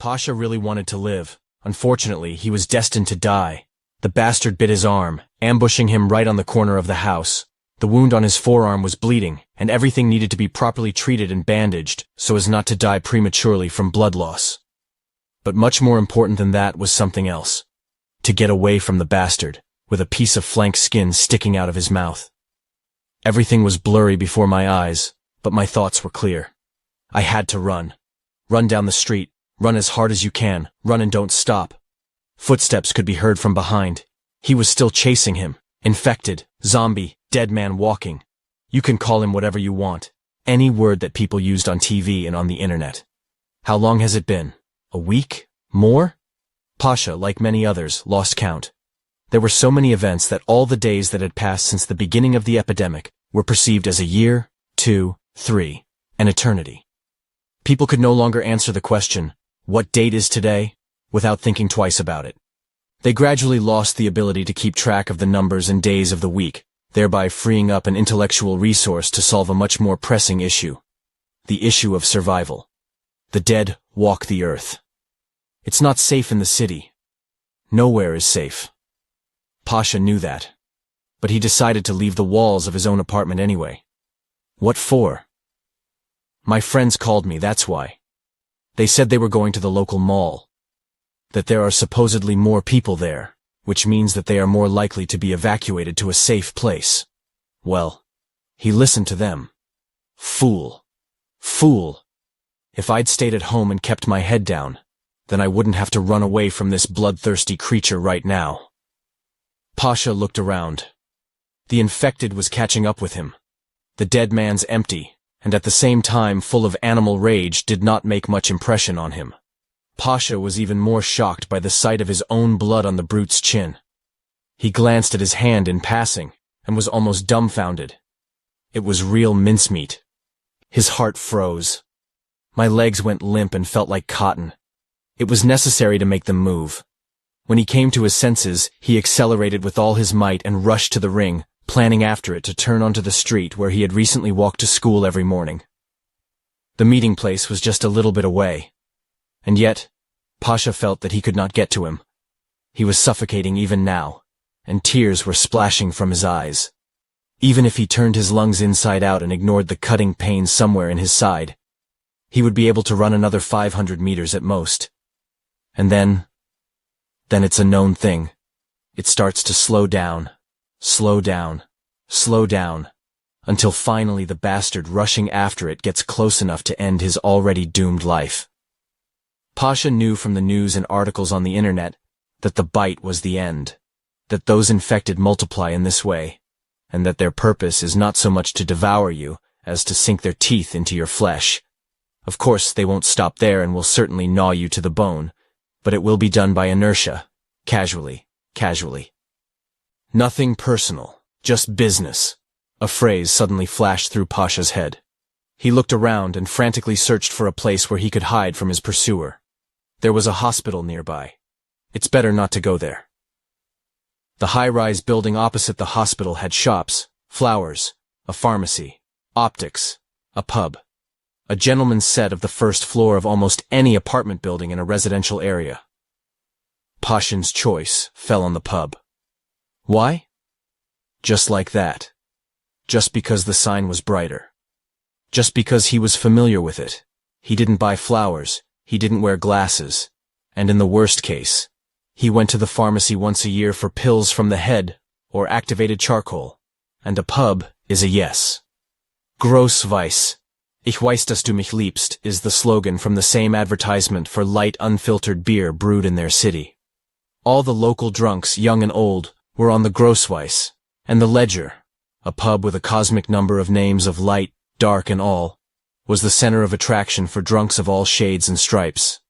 Pasha really wanted to live. Unfortunately, he was destined to die. The bastard bit his arm, ambushing him right on the corner of the house. The wound on his forearm was bleeding, and everything needed to be properly treated and bandaged so as not to die prematurely from blood loss. But much more important than that was something else. To get away from the bastard, with a piece of flank skin sticking out of his mouth. Everything was blurry before my eyes, but my thoughts were clear. I had to run. Run down the street, run as hard as you can, run and don't stop. Footsteps could be heard from behind. He was still chasing him. Infected, zombie, dead man walking. You can call him whatever you want. Any word that people used on TV and on the internet. How long has it been? A week? More? Pasha, like many others, lost count. There were so many events that all the days that had passed since the beginning of the epidemic were perceived as a year, 2, 3, an eternity. People could no longer answer the question, what date is today, without thinking twice about it. They gradually lost the ability to keep track of the numbers and days of the week, thereby freeing up an intellectual resource to solve a much more pressing issue. The issue of survival. The dead walk the earth. It's not safe in the city. Nowhere is safe. Pasha knew that. But he decided to leave the walls of his own apartment anyway. What for? My friends called me, that's why. They said they were going to the local mall. That there are supposedly more people there, which means that they are more likely to be evacuated to a safe place. Well, he listened to them. Fool. Fool. If I'd stayed at home and kept my head down, then I wouldn't have to run away from this bloodthirsty creature right now. Pasha looked around. The infected was catching up with him. The dead man's empty, and at the same time full of animal rage, did not make much impression on him. Pasha was even more shocked by the sight of his own blood on the brute's chin. He glanced at his hand in passing, and was almost dumbfounded. It was real mincemeat. His heart froze. My legs went limp and felt like cotton. It was necessary to make them move. When he came to his senses, he accelerated with all his might and rushed to the ring, planning after it to turn onto the street where he had recently walked to school every morning. The meeting place was just a little bit away. And yet, Pasha felt that he could not get to him. He was suffocating even now, and tears were splashing from his eyes. Even if he turned his lungs inside out and ignored the cutting pain somewhere in his side, he would be able to run another 500 meters at most. And then it's a known thing. It starts to slow down, slow down, slow down, until finally the bastard rushing after it gets close enough to end his already doomed life. Pasha knew from the news and articles on the internet that the bite was the end, that those infected multiply in this way, and that their purpose is not so much to devour you as to sink their teeth into your flesh. Of course, they won't stop there and will certainly gnaw you to the bone, but it will be done by inertia, casually. Nothing personal, just business. A phrase suddenly flashed through Pasha's head. He looked around and frantically searched for a place where he could hide from his pursuer. There was a hospital nearby. It's better not to go there. The high-rise building opposite the hospital had shops, flowers, a pharmacy, optics, a pub. A gentleman's set of the first floor of almost any apartment building in a residential area. Pasha's choice fell on the pub. Why? Just like that. Just because the sign was brighter. Just because he was familiar with it. He didn't buy flowers, he didn't wear glasses, and in the worst case, he went to the pharmacy once a year for pills from the head or activated charcoal, and a pub is a yes. Gross Weiss. Ich weiß, dass du mich liebst is the slogan from the same advertisement for light, unfiltered beer brewed in their city. All the local drunks, young and old, were on the Grossweiss, and the Ledger, a pub with a cosmic number of names of light, dark and all, was the center of attraction for drunks of all shades and stripes.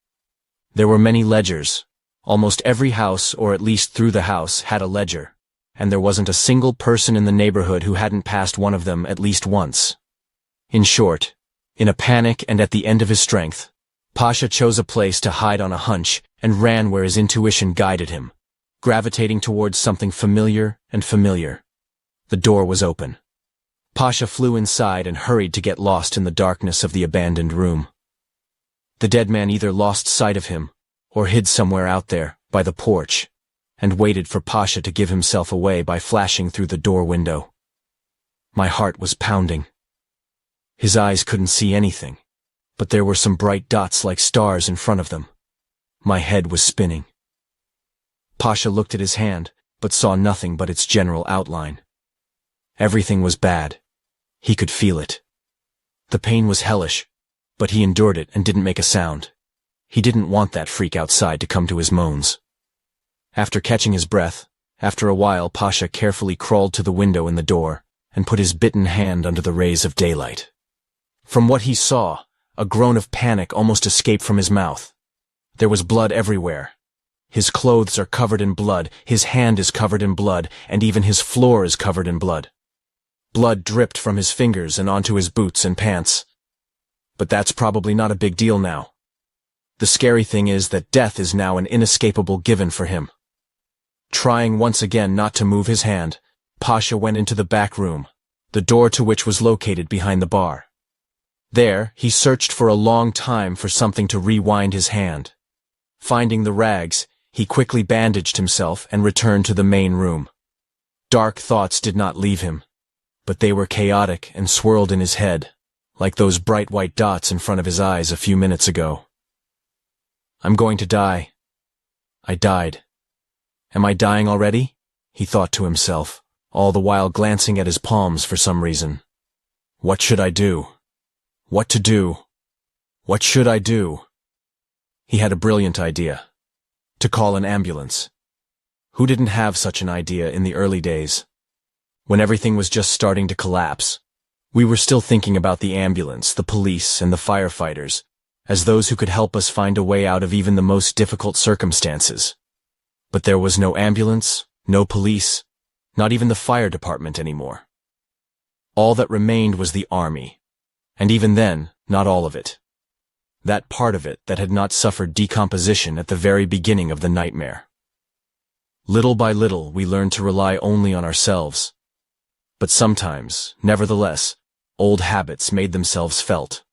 There were many ledgers. Almost every house, or at least through the house, had a ledger, and there wasn't a single person in the neighborhood who hadn't passed one of them at least once. In short, in a panic and at the end of his strength, Pasha chose a place to hide on a hunch and ran where his intuition guided him, gravitating towards something familiar and familiar. The door was open. Pasha flew inside and hurried to get lost in the darkness of the abandoned room. The dead man either lost sight of him, or hid somewhere out there, by the porch, and waited for Pasha to give himself away by flashing through the door window. My heart was pounding. His eyes couldn't see anything, but there were some bright dots like stars in front of them. My head was spinning. Pasha looked at his hand, but saw nothing but its general outline. Everything was bad. He could feel it. The pain was hellish, but he endured it and didn't make a sound. He didn't want that freak outside to come to his moans. After catching his breath, after a while Pasha carefully crawled to the window in the door and put his bitten hand under the rays of daylight. From what he saw, a groan of panic almost escaped from his mouth. There was blood everywhere. His clothes are covered in blood, his hand is covered in blood, and even his floor is covered in blood. Blood dripped from his fingers and onto his boots and pants. But that's probably not a big deal now. The scary thing is that death is now an inescapable given for him. Trying once again not to move his hand, Pasha went into the back room, the door to which was located behind the bar. There, he searched for a long time for something to rewind his hand. Finding the rags, he quickly bandaged himself and returned to the main room. Dark thoughts did not leave him, but they were chaotic and swirled in his head, like those bright white dots in front of his eyes a few minutes ago. I'm going to die. I died. Am I dying already? He thought to himself, all the while glancing at his palms for some reason. What should I do? What to do? What should I do? He had a brilliant idea. To call an ambulance. Who didn't have such an idea in the early days? When everything was just starting to collapse, we were still thinking about the ambulance, the police, and the firefighters, as those who could help us find a way out of even the most difficult circumstances. But there was no ambulance, no police, not even the fire department anymore. All that remained was the army, and even then, not all of it. That part of it that had not suffered decomposition at the very beginning of the nightmare. Little by little, we learned to rely only on ourselves. But sometimes, nevertheless, old habits made themselves felt.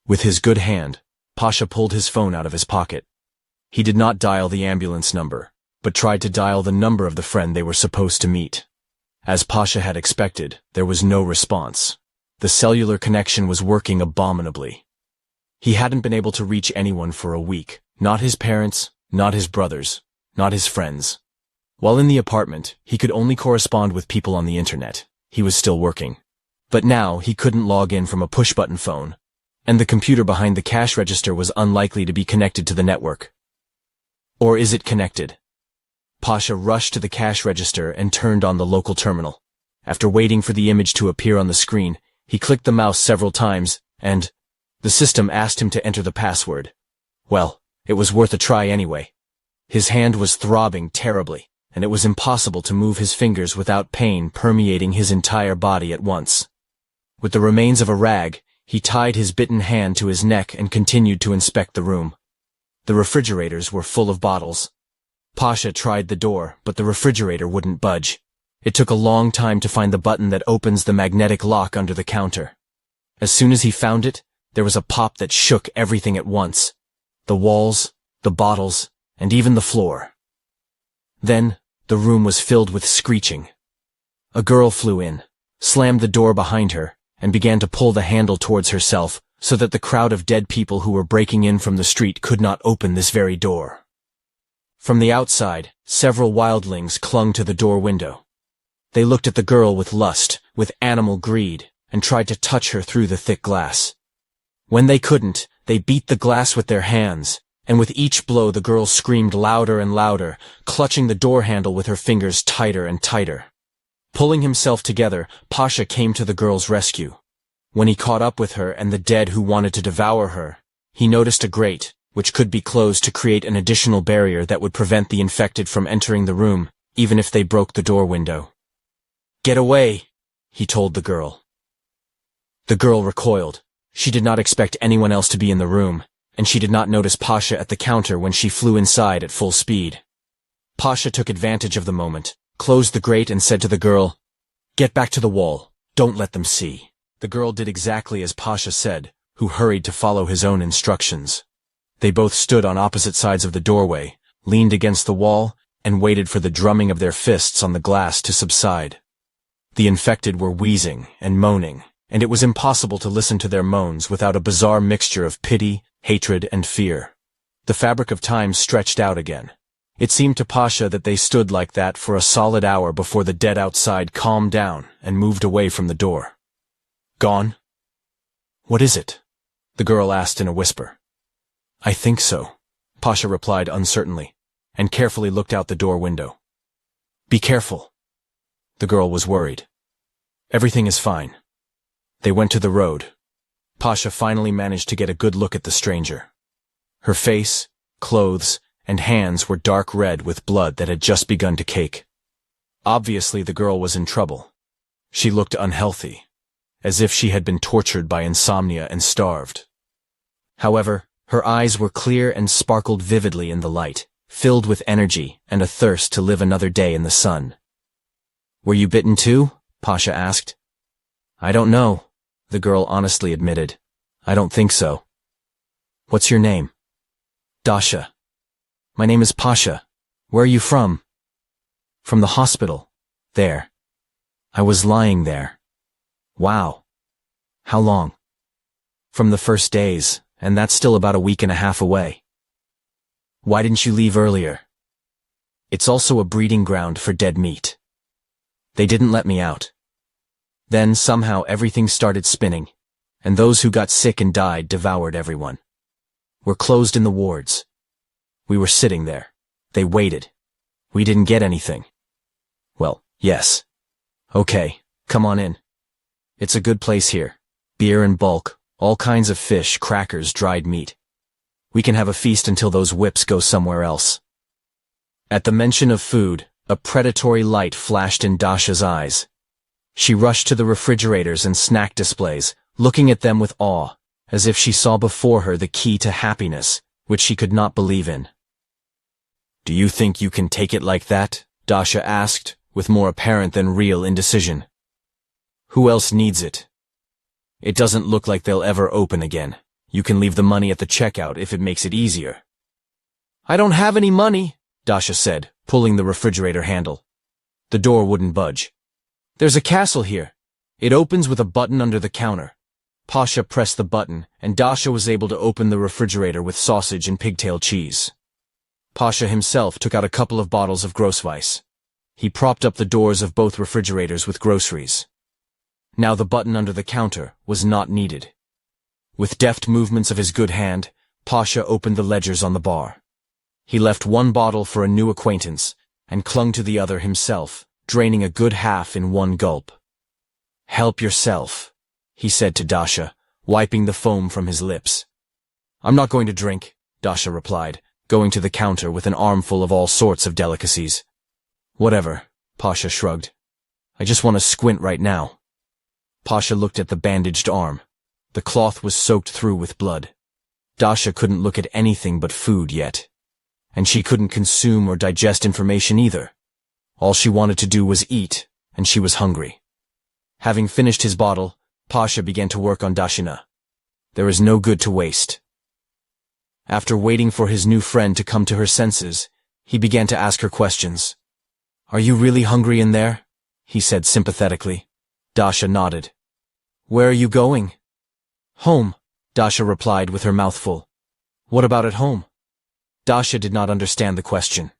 With his good hand, Pasha pulled his phone out of his pocket. He did not dial the ambulance number, but tried to dial the number of the friend they were supposed to meet. As Pasha had expected, there was no response. The cellular connection was working abominably. He hadn't been able to reach anyone for a week, not his parents, not his brothers, not his friends. While in the apartment, he could only correspond with people on the internet. He was still working. But now he couldn't log in from a push-button phone, and the computer behind the cash register was unlikely to be connected to the network. Or is it connected? Pasha rushed to the cash register and turned on the local terminal. After waiting for the image to appear on the screen, he clicked the mouse several times, and the system asked him to enter the password. Well, it was worth a try anyway. His hand was throbbing terribly, and it was impossible to move his fingers without pain permeating his entire body at once. With the remains of a rag, he tied his bitten hand to his neck and continued to inspect the room. The refrigerators were full of bottles. Pasha tried the door, but the refrigerator wouldn't budge. It took a long time to find the button that opens the magnetic lock under the counter. As soon as he found it, there was a pop that shook everything at once. The walls, the bottles, and even the floor. Then, the room was filled with screeching. A girl flew in, slammed the door behind her, and began to pull the handle towards herself so that the crowd of dead people who were breaking in from the street could not open this very door. From the outside, several wildlings clung to the door window. They looked at the girl with lust, with animal greed, and tried to touch her through the thick glass. When they couldn't, they beat the glass with their hands, and with each blow the girl screamed louder and louder, clutching the door handle with her fingers tighter and tighter. Pulling himself together, Pasha came to the girl's rescue. When he caught up with her and the dead who wanted to devour her, he noticed a grate, which could be closed to create an additional barrier that would prevent the infected from entering the room, even if they broke the door window. "Get away," he told the girl. The girl recoiled. She did not expect anyone else to be in the room, and she did not notice Pasha at the counter when she flew inside at full speed. Pasha took advantage of the moment, closed the grate and said to the girl, "Get back to the wall. Don't let them see." The girl did exactly as Pasha said, who hurried to follow his own instructions. They both stood on opposite sides of the doorway, leaned against the wall, and waited for the drumming of their fists on the glass to subside. The infected were wheezing and moaning, and it was impossible to listen to their moans without a bizarre mixture of pity, hatred, and fear. The fabric of time stretched out again. It seemed to Pasha that they stood like that for a solid hour before the dead outside calmed down and moved away from the door. Gone? What is it? The girl asked in a whisper. I think so, Pasha replied uncertainly, and carefully looked out the door window. Be careful. The girl was worried. Everything is fine. They went to the road. Pasha finally managed to get a good look at the stranger. Her face, clothes, and hands were dark red with blood that had just begun to cake. Obviously the girl was in trouble. She looked unhealthy, as if she had been tortured by insomnia and starved. However, her eyes were clear and sparkled vividly in the light, filled with energy and a thirst to live another day in the sun. Were you bitten too? Pasha asked. I don't know, the girl honestly admitted. I don't think so. What's your name? Dasha. My name is Pasha. Where are you from? From the hospital. There. I was lying there. Wow. How long? From the first days, and that's still about a week and a half away. Why didn't you leave earlier? It's also a breeding ground for dead meat. They didn't let me out. Then somehow everything started spinning, and those who got sick and died devoured everyone. We're closed in the wards. We were sitting there. They waited. We didn't get anything. Well, yes. Okay, come on in. It's a good place here. Beer in bulk, all kinds of fish, crackers, dried meat. We can have a feast until those whips go somewhere else. At the mention of food, a predatory light flashed in Dasha's eyes. She rushed to the refrigerators and snack displays, looking at them with awe, as if she saw before her the key to happiness, which she could not believe in. Do you think you can take it like that? Dasha asked, with more apparent than real indecision. Who else needs it? It doesn't look like they'll ever open again. You can leave the money at the checkout if it makes it easier. I don't have any money, Dasha said, pulling the refrigerator handle. The door wouldn't budge. There's a castle here. It opens with a button under the counter. Pasha pressed the button, and Dasha was able to open the refrigerator with sausage and pigtail cheese. Pasha himself took out a couple of bottles of Grossweiss. He propped up the doors of both refrigerators with groceries. Now the button under the counter was not needed. With deft movements of his good hand, Pasha opened the ledgers on the bar. He left one bottle for a new acquaintance, and clung to the other himself, draining a good half in one gulp. Help yourself, he said to Dasha, wiping the foam from his lips. I'm not going to drink, Dasha replied, going to the counter with an armful of all sorts of delicacies. Whatever, Pasha shrugged. I just want to squint right now. Pasha looked at the bandaged arm. The cloth was soaked through with blood. Dasha couldn't look at anything but food yet. And she couldn't consume or digest information either. All she wanted to do was eat, and she was hungry. Having finished his bottle, Pasha began to work on Dashina. There is no good to waste. After waiting for his new friend to come to her senses, he began to ask her questions. Are you really hungry in there? He said sympathetically. Dasha nodded. Where are you going? Home, Dasha replied with her mouth full. What about at home? Dasha did not understand the question.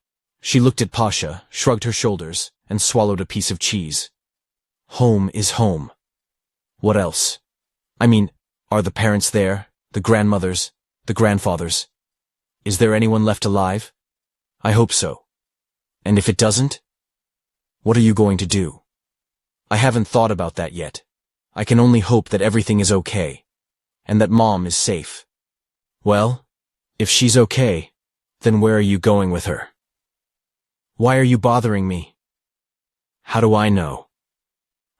She looked at Pasha, shrugged her shoulders, and swallowed a piece of cheese. Home is home. What else? I mean, are the parents there? The grandmothers? The grandfathers? Is there anyone left alive? I hope so. And if it doesn't? What are you going to do? I haven't thought about that yet. I can only hope that everything is okay, and that Mom is safe. Well, if she's okay, then where are you going with her? Why are you bothering me? How do I know?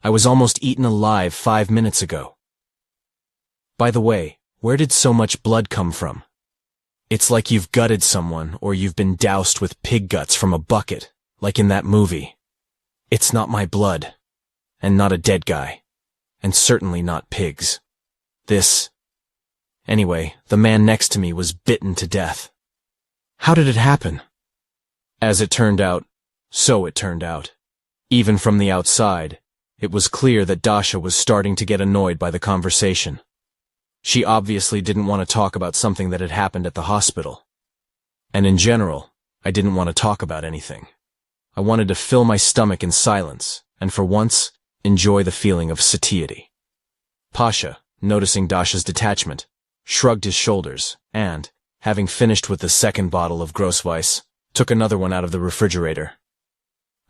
I was almost eaten alive 5 minutes ago. By the way, where did so much blood come from? It's like you've gutted someone or you've been doused with pig guts from a bucket, like in that movie. It's not my blood, and not a dead guy, and certainly not pigs. This Anyway, the man next to me was bitten to death. How did it happen? As it turned out, so it turned out. Even from the outside, it was clear that Dasha was starting to get annoyed by the conversation. She obviously didn't want to talk about something that had happened at the hospital. And in general, I didn't want to talk about anything. I wanted to fill my stomach in silence, and for once, enjoy the feeling of satiety. Pasha, noticing Dasha's detachment, shrugged his shoulders, and, having finished with the second bottle of Grossweiss, took another one out of the refrigerator.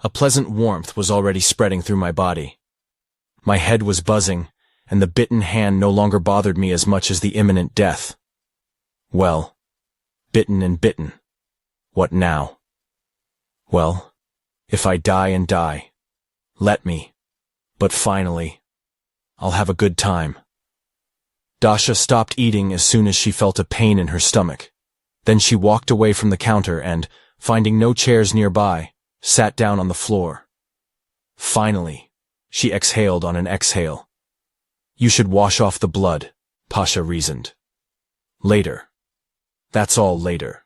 A pleasant warmth was already spreading through my body. My head was buzzing, and the bitten hand no longer bothered me as much as the imminent death. Well, bitten and bitten. What now? Well, if I die and die, let me. But finally, I'll have a good time. Dasha stopped eating as soon as she felt a pain in her stomach. Then she walked away from the counter and, finding no chairs nearby, sat down on the floor. Finally, she exhaled on an exhale. You should wash off the blood, Pasha reasoned. Later. That's all later.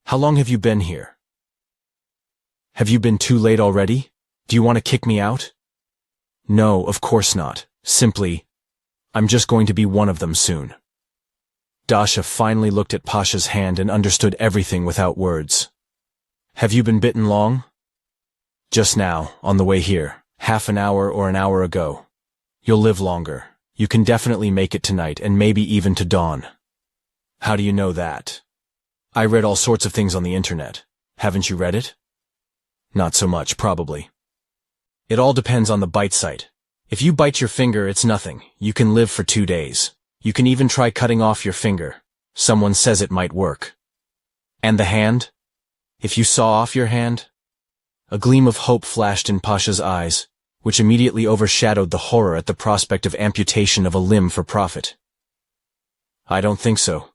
How long have you been here? Have you been too late already? Do you want to kick me out? No, of course not. Simply, I'm just going to be one of them soon. Dasha finally looked at Pasha's hand and understood everything without words. Have you been bitten long? Just now, on the way here, half an hour or an hour ago. You'll live longer. You can definitely make it tonight and maybe even to dawn. How do you know that? I read all sorts of things on the internet. Haven't you read it? Not so much, probably. It all depends on the bite site. If you bite your finger, it's nothing. You can live for 2 days. You can even try cutting off your finger. Someone says it might work. And the hand? If you saw off your hand? A gleam of hope flashed in Pasha's eyes, which immediately overshadowed the horror at the prospect of amputation of a limb for profit. I don't think so.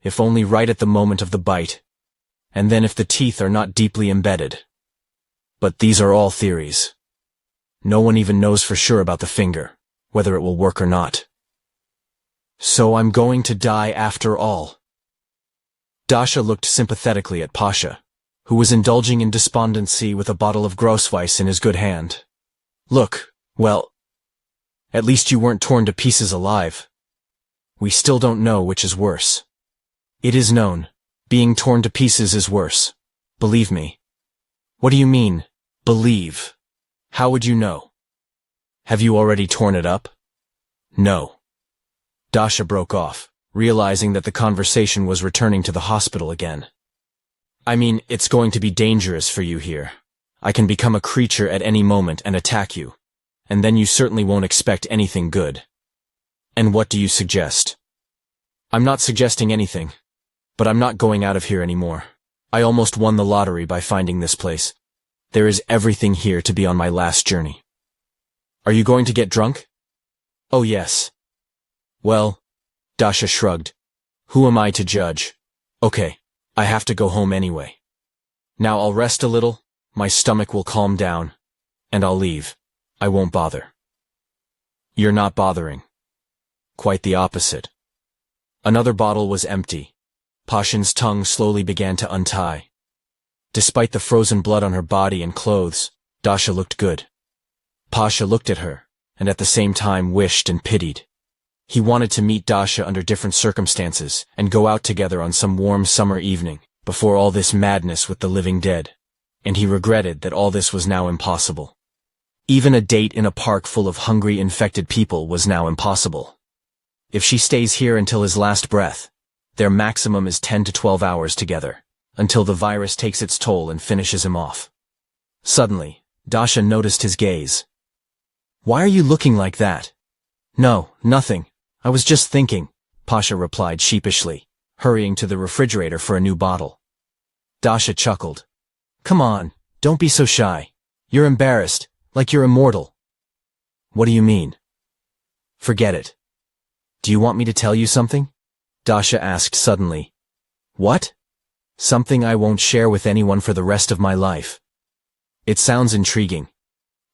If only right at the moment of the bite, and then if the teeth are not deeply embedded. But these are all theories. No one even knows for sure about the finger, whether it will work or not. So I'm going to die after all. Dasha looked sympathetically at Pasha, who was indulging in despondency with a bottle of Grossweiss in his good hand. Look, well, at least you weren't torn to pieces alive. We still don't know which is worse. It is known, being torn to pieces is worse. Believe me. What do you mean, believe? How would you know? Have you already torn it up? No. Dasha broke off, realizing that the conversation was returning to the hospital again. I mean, it's going to be dangerous for you here. I can become a creature at any moment and attack you, and then you certainly won't expect anything good. And what do you suggest? I'm not suggesting anything, but I'm not going out of here anymore. I almost won the lottery by finding this place. There is everything here to be on my last journey. Are you going to get drunk? Oh yes. Well, Dasha shrugged. Who am I to judge? Okay, I have to go home anyway. Now I'll rest a little, my stomach will calm down, and I'll leave. I won't bother. You're not bothering. Quite the opposite. Another bottle was empty. Pasha's tongue slowly began to untie. Despite the frozen blood on her body and clothes, Dasha looked good. Pasha looked at her, and at the same time wished and pitied. He wanted to meet Dasha under different circumstances and go out together on some warm summer evening, before all this madness with the living dead. And he regretted that all this was now impossible. Even a date in a park full of hungry, infected people was now impossible. If she stays here until his last breath, their maximum is 10 to 12 hours together, until the virus takes its toll and finishes him off. Suddenly, Dasha noticed his gaze. Why are you looking like that? No, nothing. I was just thinking, Pasha replied sheepishly, hurrying to the refrigerator for a new bottle. Dasha chuckled. Come on, don't be so shy. You're embarrassed, like you're immortal. What do you mean? Forget it. Do you want me to tell you something? Dasha asked suddenly. What? Something I won't share with anyone for the rest of my life. It sounds intriguing.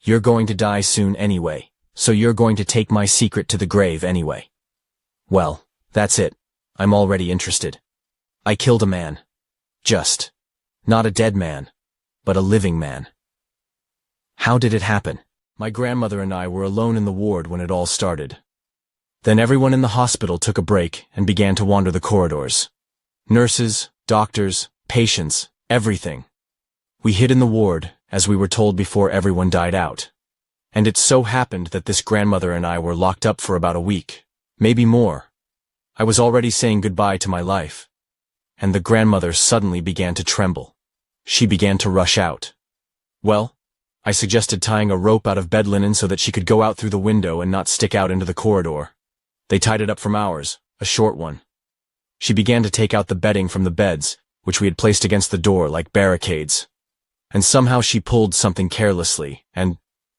You're going to die soon anyway, so you're going to take my secret to the grave anyway. Well, That's it. I'm already interested. I killed a man. Just. Not a dead man, but a living man. How did it happen? My grandmother and I were alone in the ward when it all started. Then everyone in the hospital took a break and began to wander the corridors. Nurses, doctors, patients, everything. We hid in the ward, as we were told before everyone died out. And it so happened that this grandmother and I were locked up for about a week, maybe more. I was already saying goodbye to my life. And the grandmother suddenly began to tremble. She began to rush out. Well, I suggested tying a rope out of bed linen so that she could go out through the window and not stick out into the corridor. They tied it up from ours, a short one. She began to take out the bedding from the beds, which we had placed against the door like barricades. And somehow she pulled something carelessly, and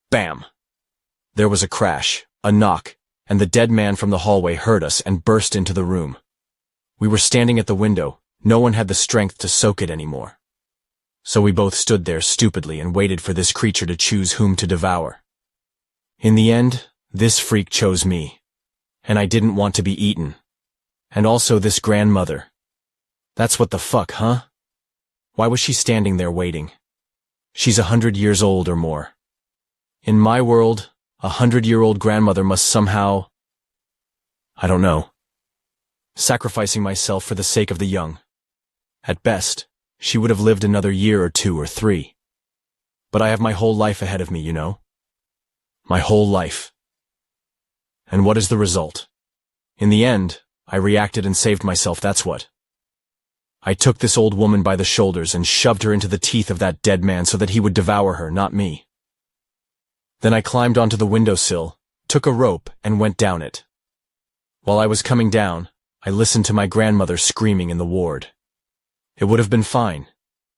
bam! There was a crash, a knock, and the dead man from the hallway heard us and burst into the room. We were standing at the window. No one had the strength to soak it anymore. So we both stood there stupidly and waited for this creature to choose whom to devour. In the end, this freak chose me. And I didn't want to be eaten. And also this grandmother. That's what the fuck, huh? Why was she standing there waiting? She's 100 years old or more. In my world, 100-year-old grandmother must somehow, I don't know, sacrificing myself for the sake of the young. At best, she would have lived another year or 2 or 3. But I have my whole life ahead of me, you know? My whole life. And what is the result? In the end, I reacted and saved myself, that's what. I took this old woman by the shoulders and shoved her into the teeth of that dead man so that he would devour her, not me. Then I climbed onto the windowsill, took a rope, and went down it. While I was coming down, I listened to my grandmother screaming in the ward. It would have been fine,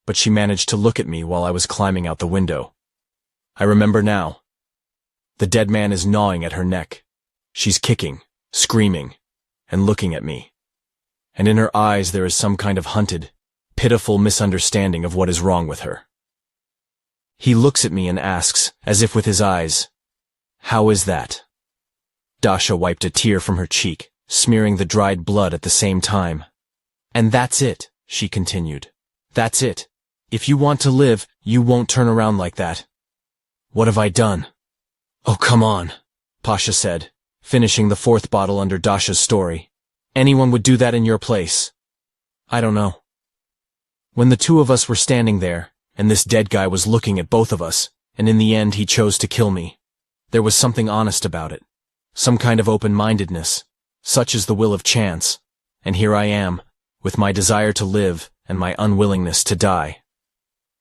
but she managed to look at me while I was climbing out the window. I remember now. The dead man is gnawing at her neck. She's kicking, screaming, and looking at me. And in her eyes there is some kind of hunted, pitiful misunderstanding of what is wrong with her. He looks at me and asks, as if with his eyes, "How is that?" Dasha wiped a tear from her cheek, smearing the dried blood at the same time. "And that's it," she continued. "That's it. If you want to live, you won't turn around like that." "What have I done?" "Oh, come on," Pasha said, finishing the 4th bottle under Dasha's story. "Anyone would do that in your place." "I don't know." When the 2 of us were standing there, and this dead guy was looking at both of us, and in the end he chose to kill me, there was something honest about it. Some kind of open-mindedness. Such is the will of chance. And here I am, with my desire to live and my unwillingness to die.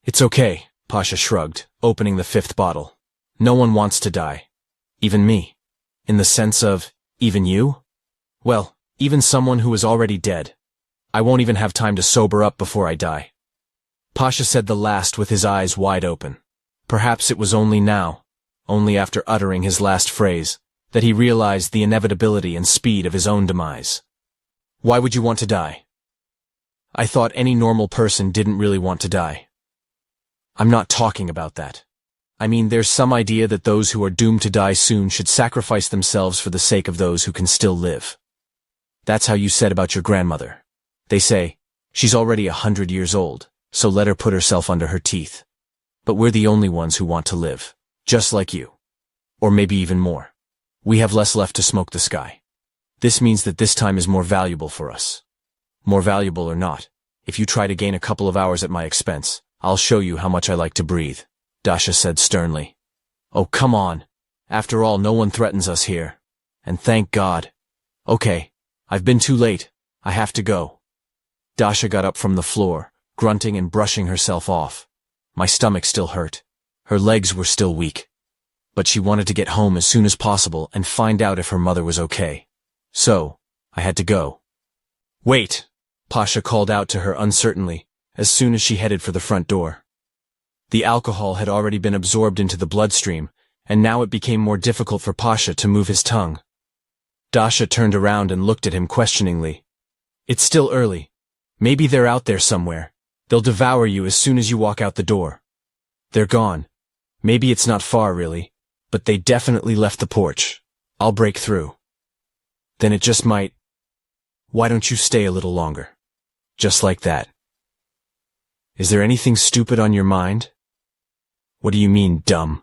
"It's okay," Pasha shrugged, opening the 5th bottle. "No one wants to die. Even me. In the sense of, even you? Well, even someone who is already dead. I won't even have time to sober up before I die." Pasha said the last with his eyes wide open. Perhaps it was only now, only after uttering his last phrase, that he realized the inevitability and speed of his own demise. "Why would you want to die?" I thought any normal person didn't really want to die. I'm not talking about that. I mean, there's some idea that those who are doomed to die soon should sacrifice themselves for the sake of those who can still live. That's how you said about your grandmother. They say, she's already 100 years old, so let her put herself under her teeth. But we're the only ones who want to live, just like you. Or maybe even more. We have less left to smoke the sky. This means that this time is more valuable for us. More valuable or not, if you try to gain a couple of hours at my expense, I'll show you how much I like to breathe, Dasha said sternly. "Oh, come on. After all, no one threatens us here. And thank God. Okay, I've been too late. I have to go." Dasha got up from the floor, grunting and brushing herself off. My stomach still hurt. Her legs were still weak. But she wanted to get home as soon as possible and find out if her mother was okay. So, I had to go. "Wait," Pasha called out to her uncertainly, as soon as she headed for the front door. The alcohol had already been absorbed into the bloodstream, and now it became more difficult for Pasha to move his tongue. Dasha turned around and looked at him questioningly. "It's still early. Maybe they're out there somewhere. They'll devour you as soon as you walk out the door. They're gone. Maybe it's not far, really. But they definitely left the porch. I'll break through. Then it just might Why don't you stay a little longer? Just like that. Is there anything stupid on your mind? What do you mean, dumb?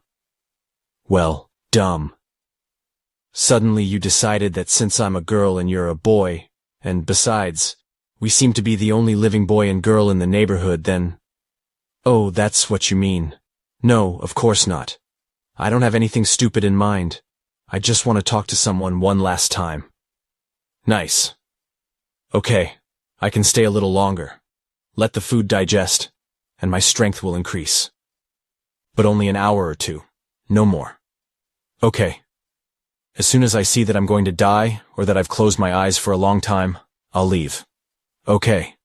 Well, dumb. Suddenly you decided that since I'm a girl and you're a boy, and besides, we seem to be the only living boy and girl in the neighborhood, then... Oh, that's what you mean. No, of course not. I don't have anything stupid in mind. I just want to talk to someone one last time. Nice. Okay, I can stay a little longer. Let the food digest, and my strength will increase. But only an hour or two, no more. Okay. As soon as I see that I'm going to die, or that I've closed my eyes for a long time, I'll leave. Okay.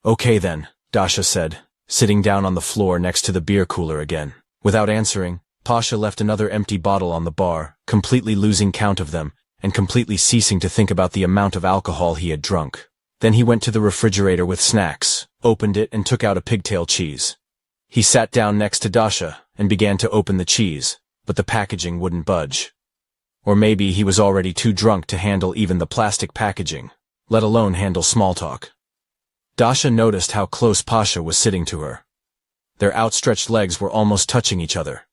Okay then, Dasha said, sitting down on the floor next to the beer cooler again. Without answering, Pasha left another empty bottle on the bar, completely losing count of them, and completely ceasing to think about the amount of alcohol he had drunk. Then he went to the refrigerator with snacks, opened it and took out a pigtail cheese. He sat down next to Dasha and began to open the cheese, but the packaging wouldn't budge. Or maybe he was already too drunk to handle even the plastic packaging, let alone handle small talk. Dasha noticed how close Pasha was sitting to her. Their outstretched legs were almost touching each other.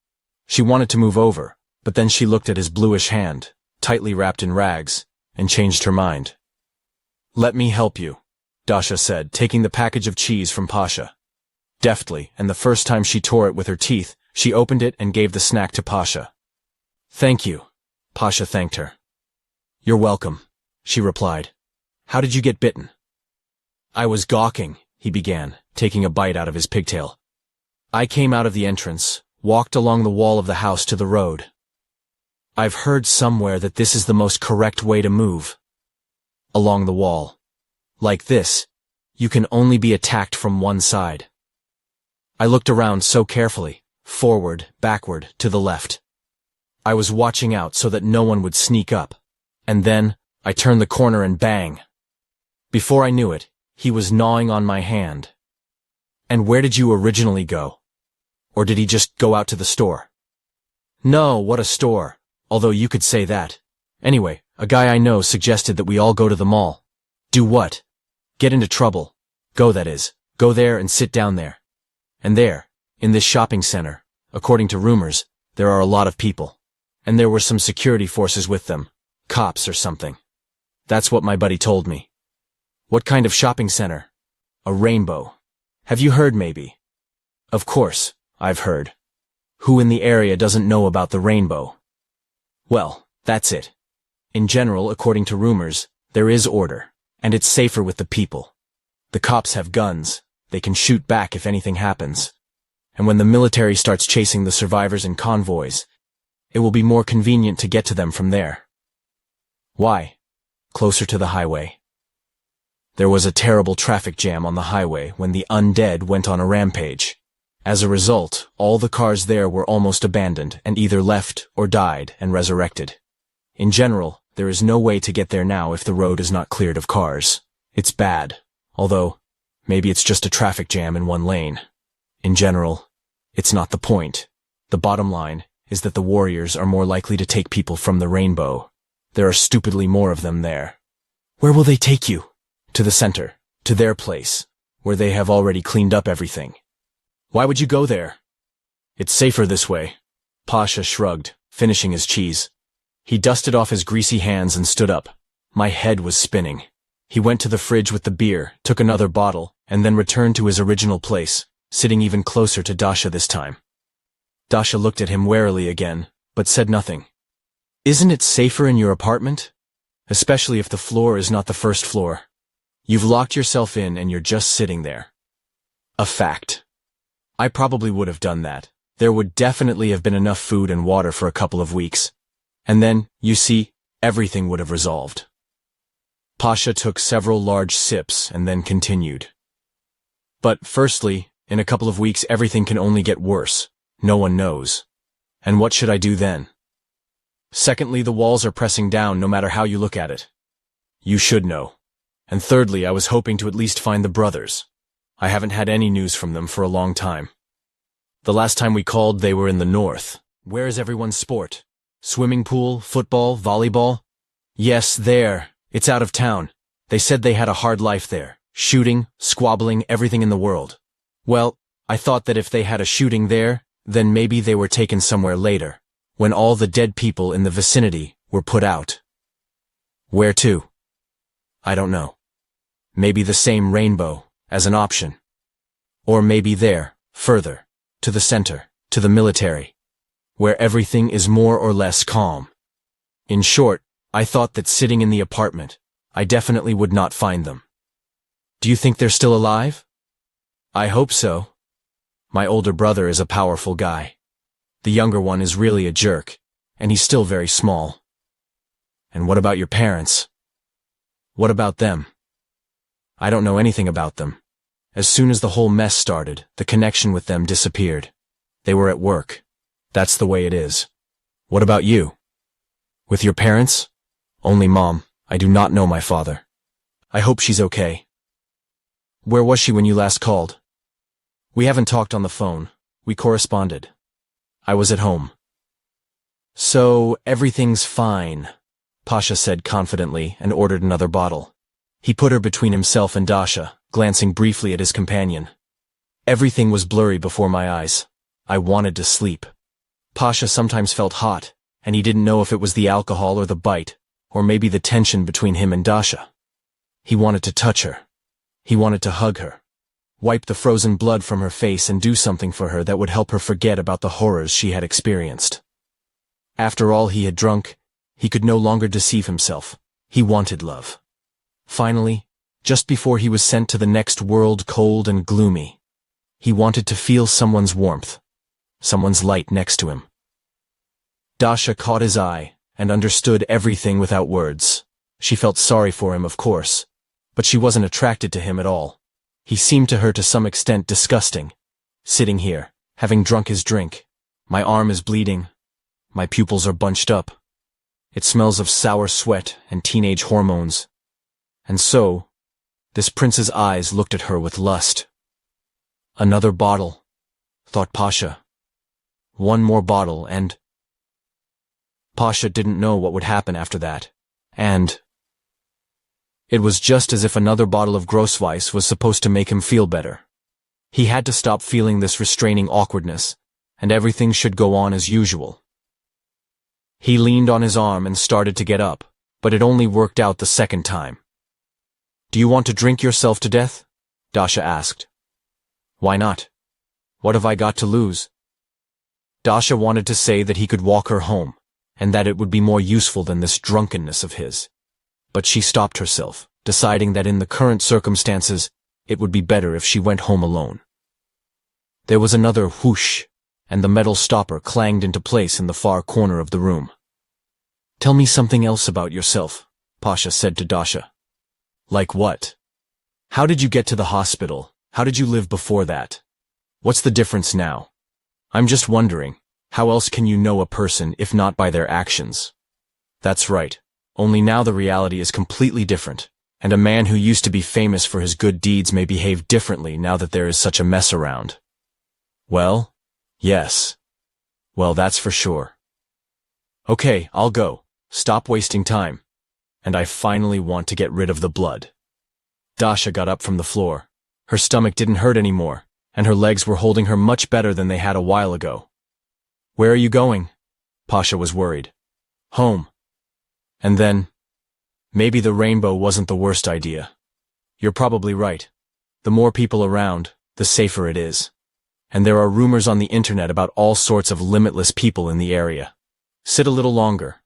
She wanted to move over, but then she looked at his bluish hand, tightly wrapped in rags, and changed her mind. Let me help you, Dasha said, taking the package of cheese from Pasha. Deftly, and the first time she tore it with her teeth, she opened it and gave the snack to Pasha. Thank you, Pasha thanked her. You're welcome, she replied. How did you get bitten? I was gawking, he began, taking a bite out of his pigtail. I came out of the entrance, walked along the wall of the house to the road. I've heard somewhere that this is the most correct way to move. Along the wall. Like this, you can only be attacked from one side. I looked around so carefully, forward, backward, to the left. I was watching out so that no one would sneak up. And then, I turned the corner and bang. Before I knew it, he was gnawing on my hand. And where did you originally go? Or did he just go out to the store? No, what a store, although you could say that. Anyway, a guy I know suggested that we all go to the mall. Do what? Get into trouble. Go, that is. Go there and sit down there. And there, in this shopping center, according to rumors, there are a lot of people. And there were some security forces with them. Cops or something. That's what my buddy told me. What kind of shopping center? A rainbow. Have you heard maybe? Of course, I've heard. Who in the area doesn't know about the rainbow? Well, that's it. In general, according to rumors, there is order, and it's safer with the people. The cops have guns, they can shoot back if anything happens. And when the military starts chasing the survivors in convoys, it will be more convenient to get to them from there. Why? Closer to the highway. There was a terrible traffic jam on the highway when the undead went on a rampage. As a result, all the cars there were almost abandoned and either left or died and resurrected. In general, there is no way to get there now if the road is not cleared of cars. It's bad, although maybe it's just a traffic jam in one lane. In general, it's not the point. The bottom line is that the warriors are more likely to take people from the rainbow. There are stupidly more of them there. Where will they take you? To the center, to their place, where they have already cleaned up everything. Why would you go there? It's safer this way. Pasha shrugged, finishing his cheese. He dusted off his greasy hands and stood up. My head was spinning. He went to the fridge with the beer, took another bottle, and then returned to his original place, sitting even closer to Dasha this time. Dasha looked at him warily again, but said nothing. Isn't it safer in your apartment? Especially if the floor is not the first floor. You've locked yourself in and you're just sitting there. A fact. I probably would have done that. There would definitely have been enough food and water for a couple of weeks. And then, you see, everything would have resolved. Pasha took several large sips and then continued. But firstly, in a couple of weeks everything can only get worse. No one knows. And what should I do then? Secondly, the walls are pressing down no matter how you look at it. You should know. And thirdly, I was hoping to at least find the brothers. I haven't had any news from them for a long time. The last time we called, they were in the north. Where is everyone's sport? Swimming pool, football, volleyball? Yes, there. It's out of town. They said they had a hard life there, shooting, squabbling, everything in the world. Well, I thought that if they had a shooting there, then maybe they were taken somewhere later, when all the dead people in the vicinity were put out. Where to? I don't know. Maybe the same rainbow, as an option. Or maybe there, further, to the center, to the military, where everything is more or less calm. In short, I thought that sitting in the apartment, I definitely would not find them. Do you think they're still alive? I hope so. My older brother is a powerful guy. The younger one is really a jerk, and he's still very small. And what about your parents? What about them? I don't know anything about them. As soon as the whole mess started, the connection with them disappeared. They were at work. That's the way it is. What about you? With your parents? Only Mom. I do not know my father. I hope she's okay. Where was she when you last called? We haven't talked on the phone. We corresponded. I was at home. So, everything's fine, Pasha said confidently and ordered another bottle. He put her between himself and Dasha, glancing briefly at his companion. Everything was blurry before my eyes. I wanted to sleep. Pasha sometimes felt hot, and he didn't know if it was the alcohol or the bite, or maybe the tension between him and Dasha. He wanted to touch her. He wanted to hug her, wipe the frozen blood from her face and do something for her that would help her forget about the horrors she had experienced. After all he had drunk, he could no longer deceive himself. He wanted love. Finally, just before he was sent to the next world cold and gloomy, he wanted to feel someone's warmth, someone's light next to him. Dasha caught his eye and understood everything without words. She felt sorry for him, of course, but she wasn't attracted to him at all. He seemed to her to some extent disgusting. Sitting here, having drunk his drink. My arm is bleeding. My pupils are bunched up. It smells of sour sweat and teenage hormones. And so, this prince's eyes looked at her with lust. Another bottle, thought Pasha. One more bottle and... Pasha didn't know what would happen after that, and... It was just as if another bottle of Grossweiss was supposed to make him feel better. He had to stop feeling this restraining awkwardness, and everything should go on as usual. He leaned on his arm and started to get up, but it only worked out the second time. Do you want to drink yourself to death? Dasha asked. Why not? What have I got to lose? Dasha wanted to say that he could walk her home, and that it would be more useful than this drunkenness of his. But she stopped herself, deciding that in the current circumstances, it would be better if she went home alone. There was another whoosh, and the metal stopper clanged into place in the far corner of the room. Tell me something else about yourself, Pasha said to Dasha. Like what? How did you get to the hospital? How did you live before that? What's the difference now? I'm just wondering, how else can you know a person if not by their actions? That's right. Only now the reality is completely different, and a man who used to be famous for his good deeds may behave differently now that there is such a mess around. Well, yes. Well, that's for sure. Okay, I'll go. Stop wasting time. And I finally want to get rid of the blood. Dasha got up from the floor. Her stomach didn't hurt anymore, and her legs were holding her much better than they had a while ago. Where are you going? Pasha was worried. Home. And then, maybe the rainbow wasn't the worst idea. You're probably right. The more people around, the safer it is. And there are rumors on the internet about all sorts of limitless people in the area. Sit a little longer.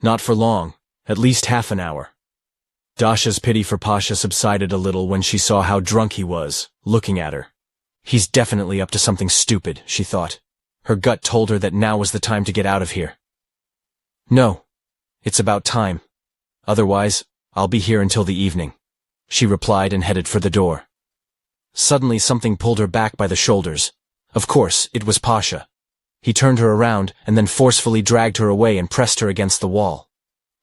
Not for long, at least half an hour. Dasha's pity for Pasha subsided a little when she saw how drunk he was, looking at her. He's definitely up to something stupid, she thought. Her gut told her that now was the time to get out of here. No. It's about time. Otherwise, I'll be here until the evening, she replied and headed for the door. Suddenly something pulled her back by the shoulders. Of course, it was Pasha. He turned her around and then forcefully dragged her away and pressed her against the wall.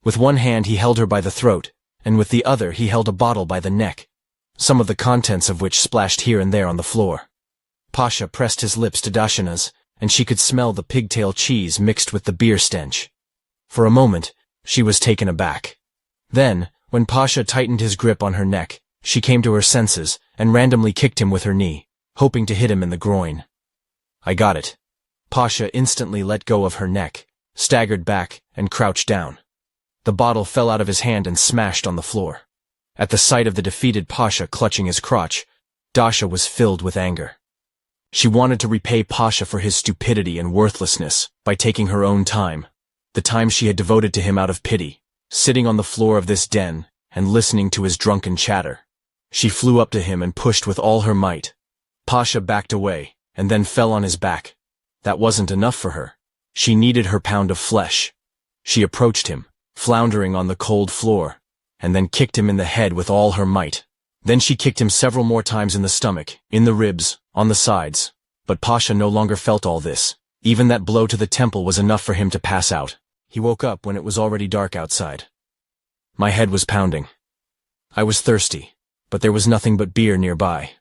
With one hand he held her by the throat, and with the other he held a bottle by the neck, some of the contents of which splashed here and there on the floor. Pasha pressed his lips to Dashana's, and she could smell the pigtail cheese mixed with the beer stench. For a moment, she was taken aback. Then, When Pasha tightened his grip on her neck, she came to her senses and randomly kicked him with her knee, hoping to hit him in the groin. I got it. Pasha instantly let go of her neck, staggered back, and crouched down. The bottle fell out of his hand and smashed on the floor. At the sight of the defeated Pasha clutching his crotch, Dasha was filled with anger. She wanted to repay Pasha for his stupidity and worthlessness by taking her own time, the time she had devoted to him out of pity, sitting on the floor of this den and listening to his drunken chatter. She flew up to him and pushed with all her might. Pasha backed away and then fell on his back. That wasn't enough for her. She needed her pound of flesh. She approached him, floundering on the cold floor, and then kicked him in the head with all her might. Then she kicked him several more times in the stomach, in the ribs, on the sides. But Pasha no longer felt all this. Even that blow to the temple was enough for him to pass out. He woke up when it was already dark outside. My head was pounding. I was thirsty, but there was nothing but beer nearby.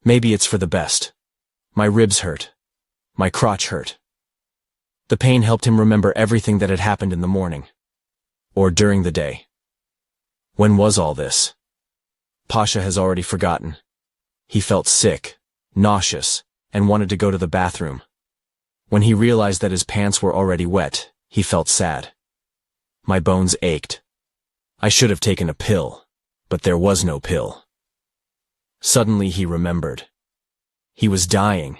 Maybe it's for the best. My ribs hurt. My crotch hurt. The pain helped him remember everything that had happened in the morning. Or during the day. When was all this? Pasha has already forgotten. He felt sick, nauseous, and wanted to go to the bathroom. When he realized that his pants were already wet, he felt sad. My bones ached. I should have taken a pill, but there was no pill. Suddenly he remembered. He was dying.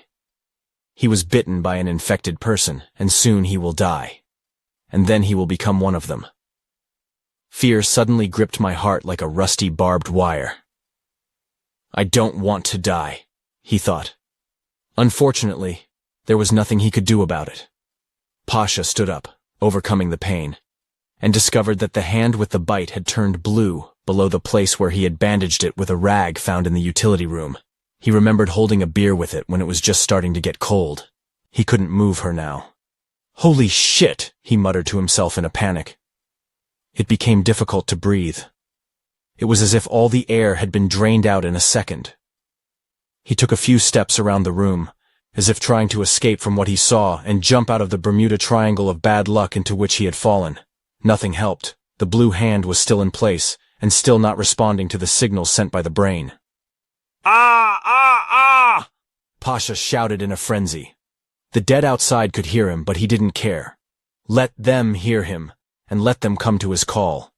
He was bitten by an infected person, and soon he will die. And then he will become one of them. Fear suddenly gripped my heart like a rusty barbed wire. I don't want to die, he thought. Unfortunately, there was nothing he could do about it. Pasha stood up, overcoming the pain, and discovered that the hand with the bite had turned blue below the place where he had bandaged it with a rag found in the utility room. He remembered holding a beer with it when it was just starting to get cold. He couldn't move her now. Holy shit, he muttered to himself in a panic. It became difficult to breathe. It was as if all the air had been drained out in a second. He took a few steps around the room, as if trying to escape from what he saw and jump out of the Bermuda Triangle of bad luck into which he had fallen. Nothing helped. The blue hand was still in place, and still not responding to the signals sent by the brain. Ah! Ah! Ah! Pasha shouted in a frenzy. The dead outside could hear him, but he didn't care. Let them hear him, and let them come to his call.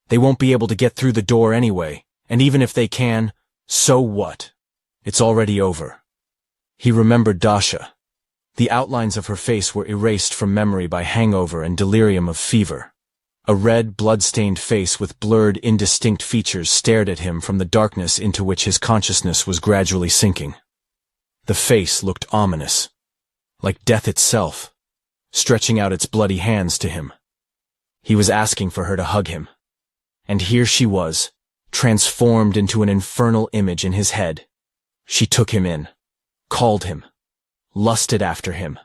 They won't be able to get through the door anyway, and even if they can, so what? It's already over. He remembered Dasha. The outlines of her face were erased from memory by hangover and delirium of fever. A red, blood-stained face with blurred, indistinct features stared at him from the darkness into which his consciousness was gradually sinking. The face looked ominous, like death itself, stretching out its bloody hands to him. He was asking for her to hug him. And here she was, transformed into an infernal image in his head. She took him in, called him, lusted after him.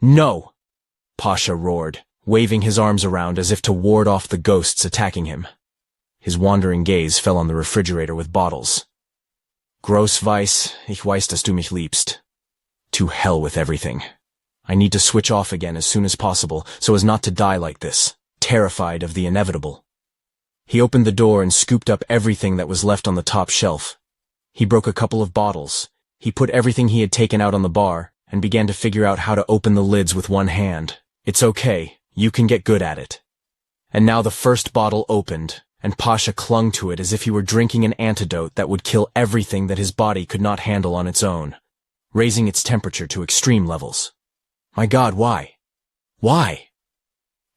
No! Pasha roared, waving his arms around as if to ward off the ghosts attacking him. His wandering gaze fell on the refrigerator with bottles. Gross Weiss, ich weiß, dass du mich liebst. To hell with everything. I need to switch off again as soon as possible so as not to die like this, terrified of the inevitable. He opened the door and scooped up everything that was left on the top shelf. He broke a couple of bottles. He put everything he had taken out on the bar and began to figure out how to open the lids with one hand. It's okay, you can get good at it. And now the first bottle opened, and Pasha clung to it as if he were drinking an antidote that would kill everything that his body could not handle on its own, raising its temperature to extreme levels. My God, why? Why?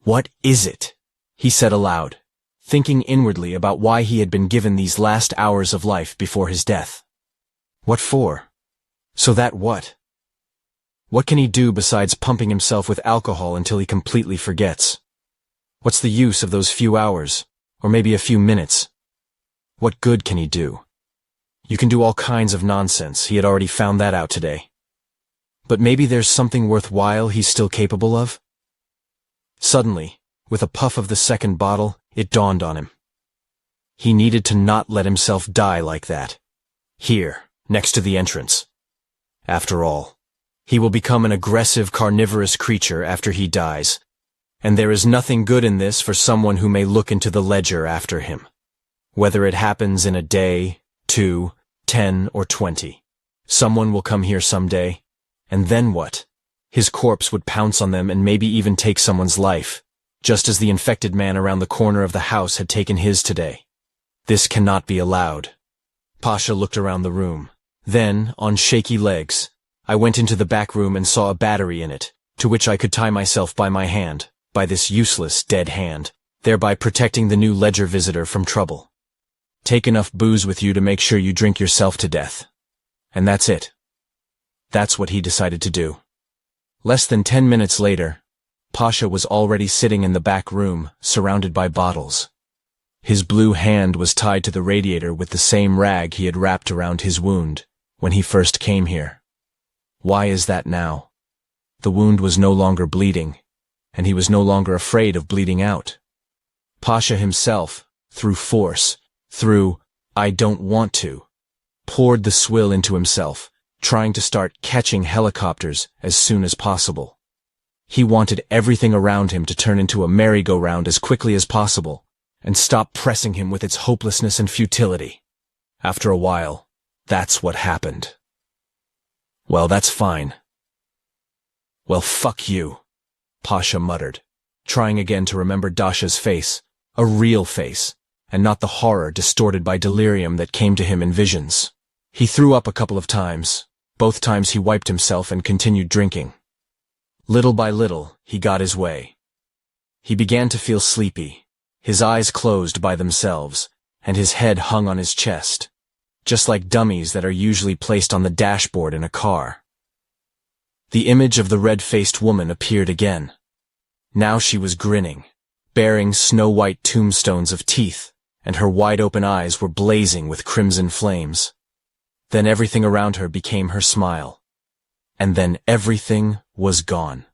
What is it? He said aloud, thinking inwardly about why he had been given these last hours of life before his death. What for? So that what? What can he do besides pumping himself with alcohol until he completely forgets? What's the use of those few hours, or maybe a few minutes? What good can he do? You can do all kinds of nonsense, he had already found that out today. But maybe there's something worthwhile he's still capable of? Suddenly, with a puff of the second bottle, it dawned on him. He needed to not let himself die like that. Here, next to the entrance. After all, he will become an aggressive carnivorous creature after he dies, And there is nothing good in this for someone who may look into the ledger after him. Whether it happens in a day, 2, 10, or 20. Someone will come here someday, and then what? His corpse would pounce on them and maybe even take someone's life, just as the infected man around the corner of the house had taken his today. This cannot be allowed. Pasha looked around the room. Then, on shaky legs, I went into the back room and saw a battery in it, to which I could tie myself by my hand, by this useless, dead hand, thereby protecting the new ledger visitor from trouble. Take enough booze with you to make sure you drink yourself to death. And that's it. That's what he decided to do. Less than 10 minutes later, Pasha was already sitting in the back room, surrounded by bottles. His blue hand was tied to the radiator with the same rag he had wrapped around his wound when he first came here. Why is that now? The wound was no longer bleeding, and he was no longer afraid of bleeding out. Pasha himself, through force, through "I don't want to," poured the swill into himself, trying to start catching helicopters as soon as possible. He wanted everything around him to turn into a merry-go-round as quickly as possible, and stop pressing him with its hopelessness and futility. After a while, that's what happened. Well, that's fine. Well, fuck you, Pasha muttered, trying again to remember Dasha's face, a real face, and not the horror distorted by delirium that came to him in visions. He threw up a couple of times. Both times he wiped himself and continued drinking. Little by little, he got his way. He began to feel sleepy. His eyes closed by themselves, and his head hung on his chest, just like dummies that are usually placed on the dashboard in a car. The image of the red-faced woman appeared again. Now she was grinning, bearing snow-white tombstones of teeth, and her wide-open eyes were blazing with crimson flames. Then everything around her became her smile. And then everything was gone.